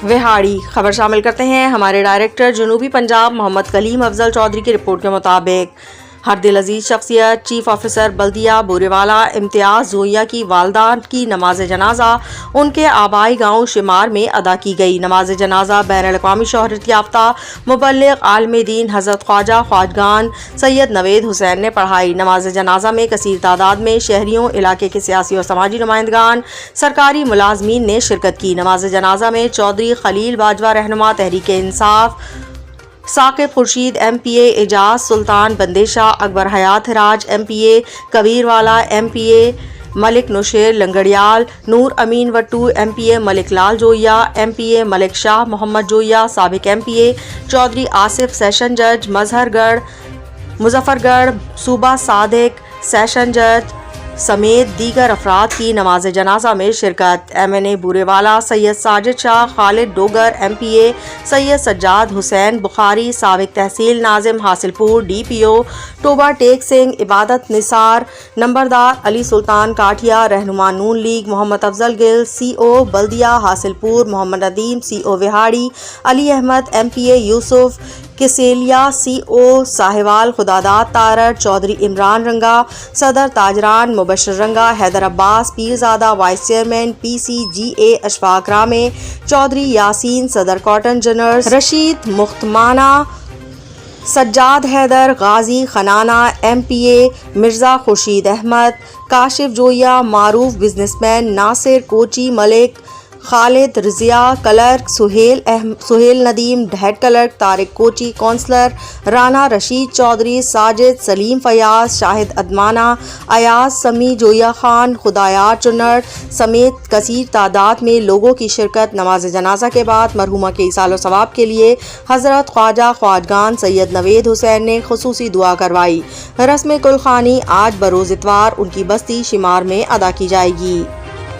وہاڑی خبر شامل کرتے ہیں ہمارے ڈائریکٹر جنوبی پنجاب محمد کلیم افضل چودھری کی رپورٹ کے مطابق ہر دل عزیز شخصیت چیف آفیسر بلدیہ بوریوالہ امتیاز زویا کی والدہ کی نماز جنازہ ان کے آبائی گاؤں شمار میں ادا کی گئی۔ نماز جنازہ بین الاقوامی شہرت یافتہ مبلغ عالم دین حضرت خواجہ خواجگان سید نوید حسین نے پڑھائی۔ نماز جنازہ میں کثیر تعداد میں شہریوں، علاقے کے سیاسی اور سماجی نمائندگان، سرکاری ملازمین نے شرکت کی۔ نماز جنازہ میں چودھری خلیل باجوہ رہنما تحریک انصاف، ثاقب خورشید ایم پی اے اعجاز سلطان بندیشہ، اکبر حیات راج ایم پی اے کبیر والا ایم پی اے ملک نوشیر لنگڑیال، نور امین وٹو ایم پی اے ملک لال جویا ایم پی اے ملک شاہ محمد جویا، سابق ایم پی اے چودھری آصف سیشن جج مظفر گڑھ صوبہ صادق سیشن جج سمیت دیگر افراد کی نماز جنازہ میں شرکت۔ ایم این اے بوریوالہ سید ساجد شاہ، خالد ڈوگر ایم پی اے سید سجاد حسین بخاری، سابق تحصیل ناظم حاصل پور ڈی پی او ٹوبہ ٹیک سنگھ، عبادت نثار نمبردار، علی سلطان کاٹھیا رہنما نون لیگ، محمد افضل گل سی او بلدیہ حاصل پور، محمد ندیم سی او وہاڑی، علی احمد ایم پی اے یوسف کسیلیا سی او ساہیوال، خداداد تارڑ چودھری عمران رنگا، صدر تاجران مبشر رنگا، حیدر عباس پیرزادہ وائس چیئرمین پی سی جی اے اشفاق رامے، چودھری یاسین صدر کاٹن جنرز، رشید مختمانہ، سجاد حیدر غازی خنانہ ایم پی اے مرزا خورشید احمد، کاشف جویا معروف بزنس مین، ناصر کوچی ملک، خالد Razia clerk, Sohail Nadeem head clerk, Tariq Kochi counsellor, Rana Rashid Chaudhry, Sajid سلیم فیاض، شاہد ادمانہ، ایاز سمیع جویا خان، خدایار چنڑ سمیت کثیر تعداد میں لوگوں کی شرکت۔ نماز جنازہ کے بعد مرحومہ کے ایصال و ثواب کے لیے حضرت خواجہ خواجگان سید نوید حسین نے خصوصی دعا کروائی۔ رسم کل خوانی آج بروز اتوار ان کی بستی شمار میں ادا کی جائے گی۔